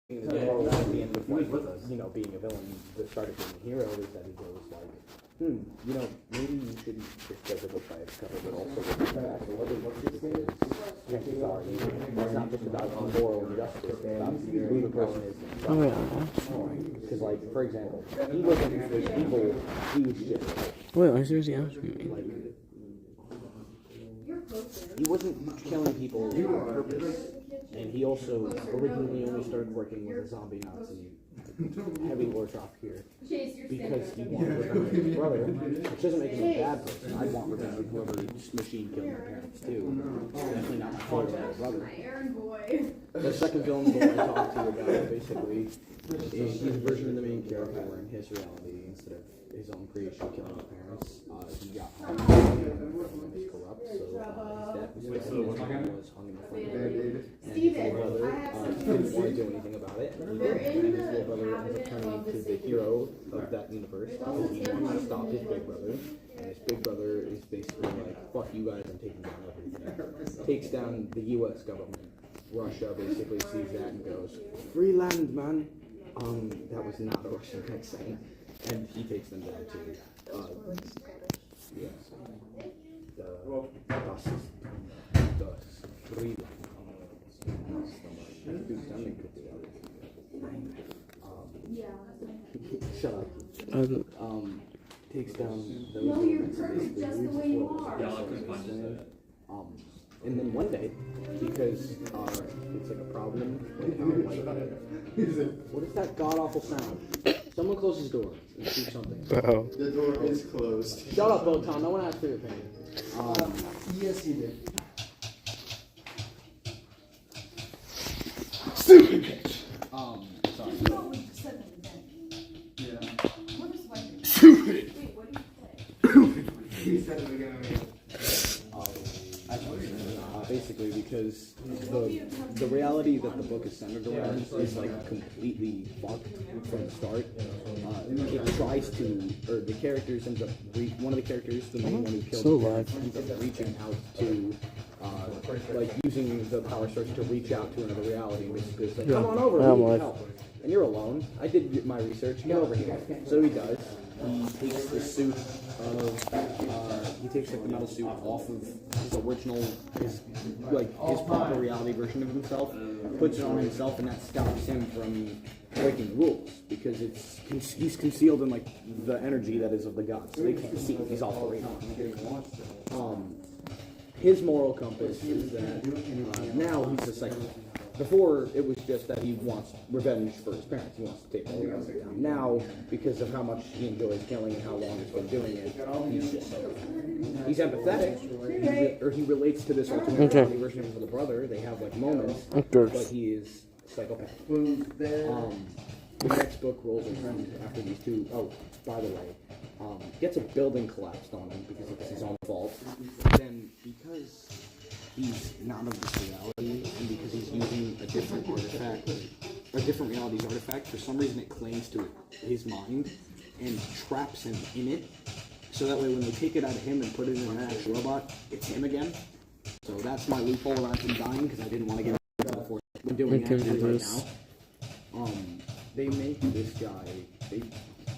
At the end of like, being a villain, the start of being a hero is that he goes like, maybe you shouldn't just judge a book by its cover, but also look at the back. Chances are, it's not just about moral injustice, it's about who the person is. Because, like, for example, he wasn't evil, he was just. Wait, I seriously asking me. Like, he wasn't killing people on purpose. And he also originally only started working with a zombie Nazi heavy war drop here because he wanted revenge on his brother, which doesn't make him a bad person. I'd want revenge on whoever machine killed my parents too. Definitely not my favorite brother. The second villain I talked to you about basically is he's a version of the main character where in his reality, instead of his own creation killing his parents, he got hung and was corrupt, so his death was hung in the front of him. And his little brother didn't want to do anything about it. And his little brother ends up turning into the hero of that universe because he wants to stop his big brother. And his big brother is basically like, fuck you guys, I'm taking down everything. Takes down the US government. Russia basically sees that and goes, free land, man. That was not a Russian accent. And he takes them down to, yes, das Freeland. Shut up. Takes down those. No, you're perfect just the way you are. And then one day, because it's like a problem with how what is that god awful sound? Someone close his door and shoot something. Bro. The door is closed. Shut up, Botan. No one asked for your opinion. Yes, he did. Stupid bitch. Sorry. Yeah. Stupid. Wait, what did you say? He said it again. Basically, because the reality that the book is centered around is like completely fucked from the start. It tries to, or the characters ends up, one of the characters, the main one who killed his parents, ends up reaching out to, like using the power source to reach out to another reality and basically say, come on over, we need help. And you're alone. I did my research. Get over here. So he does. He takes the suit of, he takes like the metal suit off of his original, his proper reality version of himself, puts it on himself, and that stops him from breaking the rules because he's concealed in like the energy that is of the gods, so they can't see him. He's off the radar. His moral compass is that now he's a psychopath. Before, it was just that he wants revenge for his parents. He wants to take all the others down. Now, because of how much he enjoys killing and how long he's been doing it, he's just he's empathetic, or he relates to this alternate reality version of his little brother. They have like moments, but he is psychopathic. The next book rolls around after these two. Oh, by the way, gets a building collapsed on him because it's his own fault. Then, because he's not of this reality, and because he's using a different artifact, a different reality's artifact, for some reason it claims to his mind and traps him in it. So that way when they take it out of him and put it in an actual robot, it's him again. So that's my loophole around him dying, because I didn't want to get it before I'm doing actually right now. They make this guy,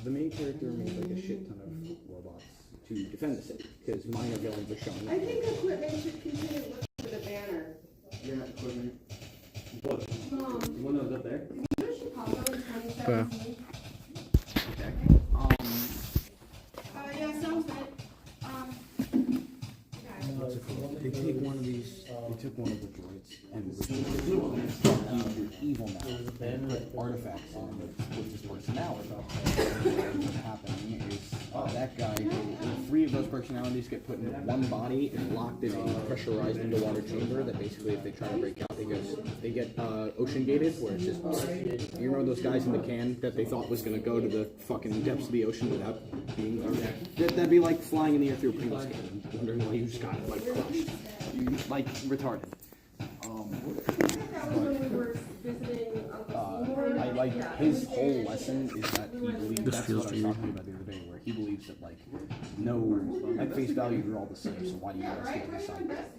the main character made like a shit ton of robots to defend the city, because minor villains are shown. I think equipment should continue looking for the banner. Yeah, equipment. What? One of them there? You know Chicago in 2017? Okay. Yeah, sounds good. They take one of these, they took one of the droids and you're evil now. And put artifacts in with this personality. And what's happening is that guy, three of those personalities get put in one body and locked in a pressurized underwater chamber that basically if they try to break out, they get ocean gated, where it's just, you remember those guys in the can that they thought was going to go to the fucking depths of the ocean without being, that'd be like flying in the air through a Pringles can, wondering why you just got like crushed. Like retarded. I like his whole lesson is that he believes, that's what I was talking about the other day, where he believes that like, no, at face value you're all the same, so why do you guys get to decide that?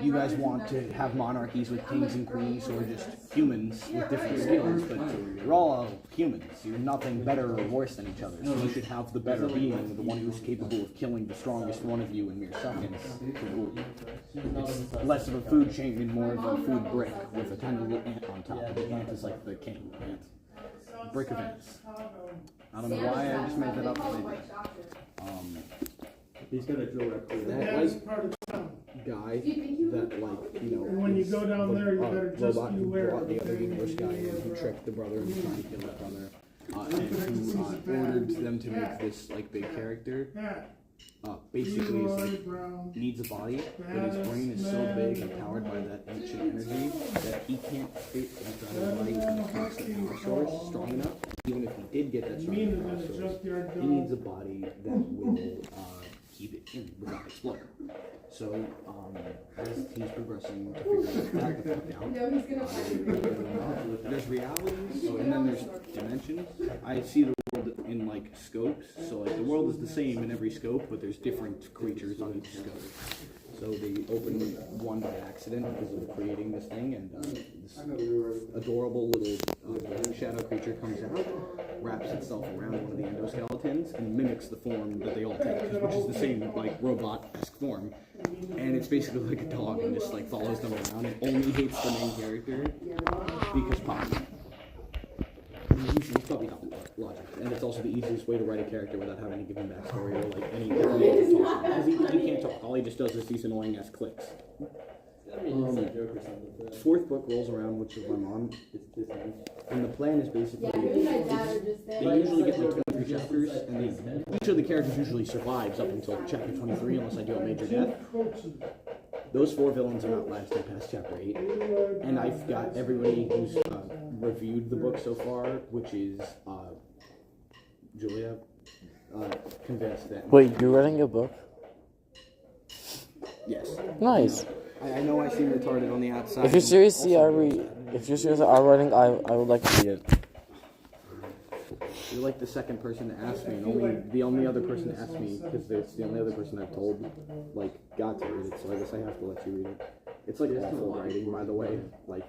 you guys want to have monarchies with kings and queens who are just humans with different skills, but you're all humans. You're nothing better or worse than each other. So you should have the better being, the one who's capable of killing the strongest one of you in mere seconds to rule. It's less of a food chain and more of a food brick with a tiny little ant on top. The ant is like the king. Ant. Brick of ants. I don't know why I just made that up. But He's got a drill record. that guy that when you go down there, you better just robot who beware. brought the other English guy in, who tricked the brother and tried to kill the brother, and who ordered them to make this like big character. Basically, is like needs a body, but his brain is so big and powered by that ancient energy that he can't fit inside his body with a constant power source strong enough. Even if he did get that strong power source, he needs a body that will keep it in without exploding. So as he's progressing to figure that the fuck out, there's realities and then there's dimensions. I see the world in like scopes, so like the world is the same in every scope, but there's different creatures on each scope. So they open one by accident because of creating this thing, and this adorable little shadow creature comes out, wraps itself around one of the endoskeletons, and mimics the form that they all take, which is the same like robot-esque form. And it's basically like a dog and just like follows them around and only hates the main character because Poppy. He's probably not logic, and it's also the easiest way to write a character without having to give him backstory or like any talk. Because he can't talk. All he just does is these annoying ass clicks. Fourth book rolls around, which is my mom, and the plan is basically they usually get like 23 chapters, and each of the characters usually survives up until chapter 23 unless I do a major death. Those 4 villains are not lasting past chapter 8, and I've got everybody who's reviewed the book so far, which is Julia, convinced that. Wait, you're writing a book? Yes. Nice. I know I seem retarded on the outside. If you're seriously writing, I would like to read it. You're like the second person to ask me, and the only other person to ask me, because it's the only other person I've told, like, got to read it, so I guess I have to let you read it. It's like awful writing, by the way, like,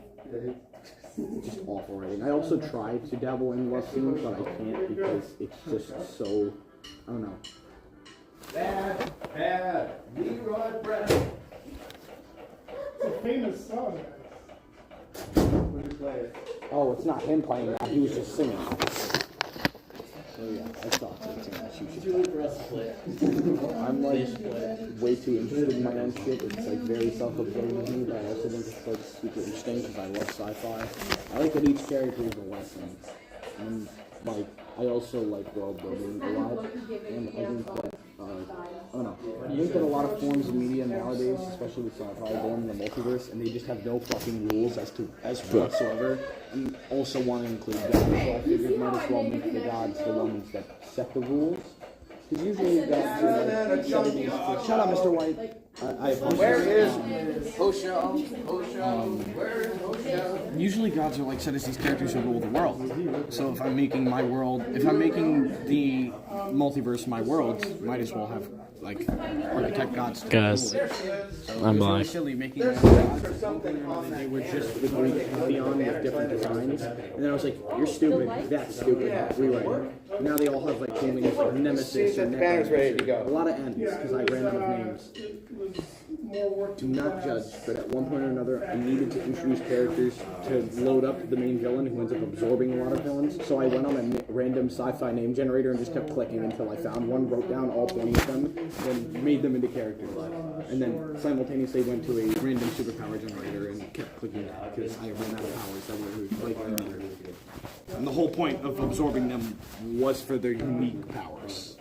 just awful writing. I also tried to dabble in love scenes, but I can't because it's just so, I don't know. Bad, Leroy Brett. It's a famous song. Would you play it? Oh, it's not him playing that, he was just singing. So yeah, I thought that I'm like way too interested in my own shit. It's like very self-absorbed with me, but I also think it's like super interesting because I love sci-fi. I like that each character is a lesson, and like I also like world building a lot, and I think that I don't know. I think that a lot of forms of media nowadays, especially with sci-fi, born in the multiverse, and they just have no fucking rules as whatsoever. And also want to include God, so I figured might as well make the gods the ones that set the rules. Because usually gods are like, shut up, Mr. White. I Where is Hosha? Usually gods are like set as these characters who rule the world. So if I'm making my world, if I'm making the multiverse my world, might as well have like architect gods. Guys, I'm Really like, silly making gods or something, and they were just the Greek pantheon with different designs. And then I was like, you're stupid, that's stupid, rewrite. Now they all have like cool names like Nemesis or Necromancer. A lot of N's because I ran out of names. Do not judge, but at one point or another, I needed to introduce characters to load up the main villain who ends up absorbing a lot of villains. So I went on a random sci-fi name generator and just kept clicking until I found one, wrote down all 20 of them, then made them into characters. And then simultaneously went to a random superpower generator and kept clicking that because I ran out of powers that were like another. And the whole point of absorbing them was for their unique powers.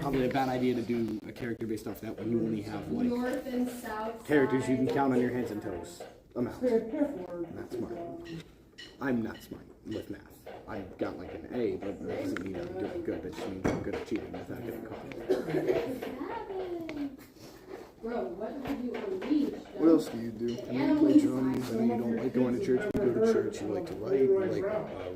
Probably a bad idea to do a character based off that when you only have like North and south characters you can count on your hands and toes. I'm out. Not smart. I'm not smart with math. I've got like an A, but that doesn't mean I'm doing good. That just means I'm good at cheating without getting caught. Bro, what did you unleash? What else do you do? I mean, you play drums. I know you don't like going to church. When you go to church, you like to write. You like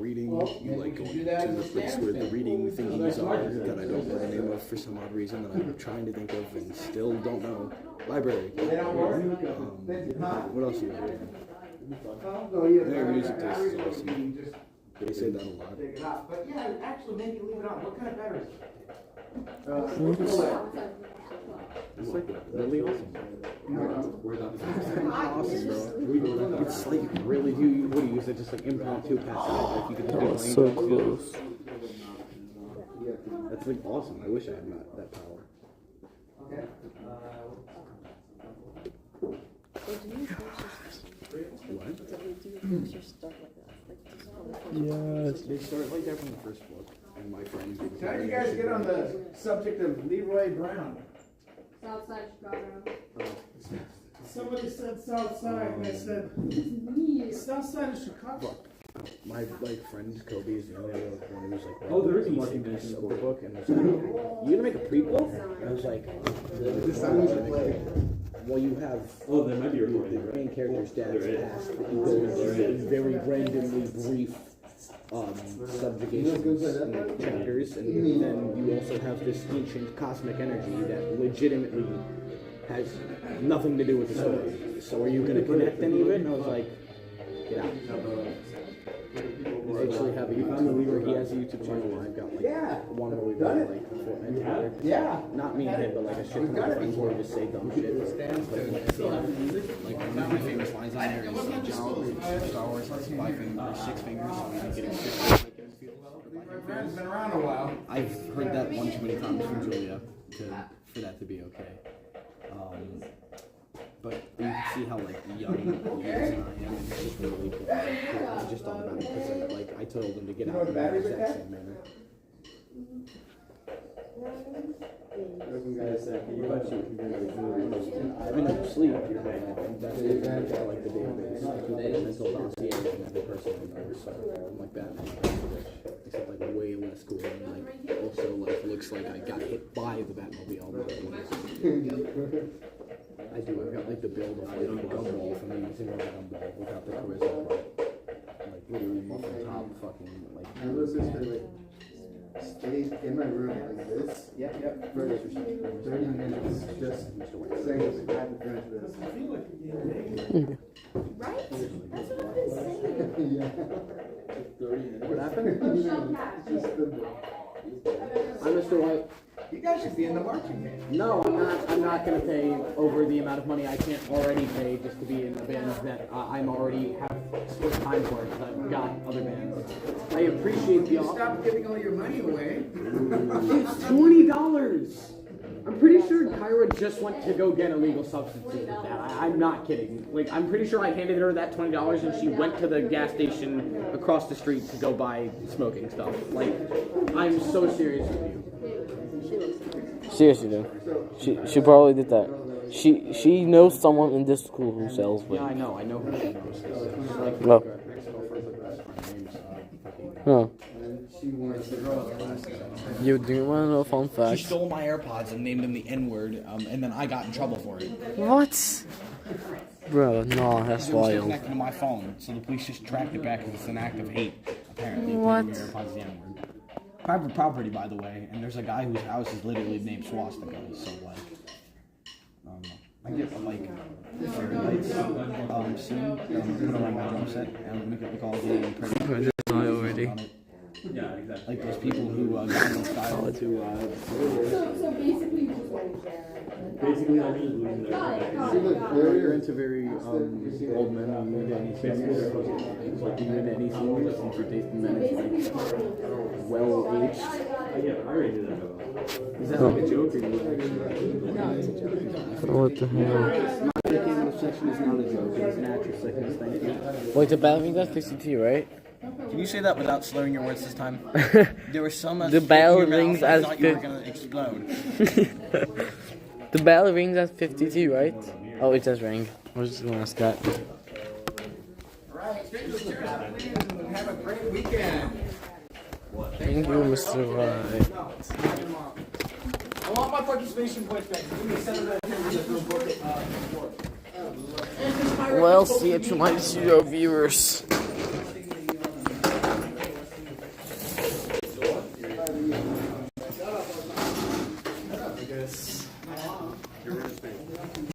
reading. You like going to the place where the reading thingies are that I don't know the name of for some odd reason that I'm trying to think of and still don't know. Library. What else do you like doing? Their music taste is awesome. They say that a lot. But yeah, actually, maybe leave it on. What kind of batteries? It's like really awesome. Awesome, bro. It's like really, what do you use it just like impromptu passive? Like you could just be That was playing so songs. close. That's like awesome. I wish I had that power. Okay. What? Yes. They start like that from the first book, and my friends. How did you guys get on the subject of Leroy Brown? Southside Chicago. Somebody said South Side, and I said, South Side of Chicago. My friend Kobe is the only other one who's like, Oh, there is a marketing of the book, and was like, you gonna make a prequel? And I was like, well, you have There might be a recording. the main character's dad's past. He goes in very randomly brief subjugations and chapters, and then you also have this ancient cosmic energy that legitimately has nothing to do with the story. So are you going to connect any of it? And I was like, get out. I actually have a YouTube where he has a YouTube channel where I've got like one where we've got like Fortnite together. Yeah. Not me and him, but like a shit ton of friends where we just say dumb shit. Like one of my famous lines on there is Star Wars has 5 fingers, 6 fingers, so I'm getting 6 fingers. It's been around a while. I've heard that one too many times from Julia for that to be okay. But you can see how like young he is and I am, and it's just really cool. I just thought about it because I told him to get out in the exact same manner. I've been asleep, and that's the advantage of like the database. I keep like a mental dossier on every person I know, so I'm like Batman, except like way less cool, and like also like looks like I got hit by the Batmobile. I do. I've got like the build of like the gumball from the Zero Gumball without the charisma part. Like literally muffin top fucking like. I was just like stayed in my room like this. For 30 minutes, just saying I had to finish this. Right? That's what I've been saying. What happened? Michelle Cash. I'm Mr. White. You guys should be in the marching band. No, I'm not. I'm not gonna pay over the amount of money I can't already pay just to be in a band that I'm already have split time for because I've got other bands. I appreciate the offer. Stop giving all your money away. It's $20. I'm pretty sure Kyra just went to go get illegal substances with that. I'm not kidding. Like, I'm pretty sure I handed her that $20 and she went to the gas station across the street to go buy smoking stuff. Like, I'm so serious with you. Seriously, dude. She probably did that. She knows someone in this school who sells weed. Yeah, I know who she knows. Like, Well. Huh. You do want to know a fun She fact? stole my AirPods and named them the N-word, and then I got in trouble for it. What? Bro, no, that's It was wild. connected to my phone, so the police just tracked it back because it's an act of hate, apparently. What? Your AirPods the N-word. Private property, by the way, and there's a guy whose house is literally named Swastika, so like, I get like fairy lights soon. Put around my drum set and make it look all gay and pretty. I just died already. Yeah, exactly. Like those people who got in style to. So basically, you just went there. Basically, I'm just losing Got it, got everything. it, got it. You're into very old men. Are you into any singers? Like, are you into any singers? Since your taste in men is like well aged. Yeah, I already did that. Is that like a joke or you actually? What the hell? The came section is not a joke. It's an actress. Thank you. Wait, the Batman got 62, right? Can you say that without slurring your words this time? There was so much. The bell rings I as thought you were 50. gonna explode. The bell rings at 52, right? Oh, it does ring. I was just gonna ask that. Alright, cheers, and have a great weekend. Thank you, Mr. Right. I want my participation points back. Give me 7 out of 10 because no book it. Well, see you to my studio viewers.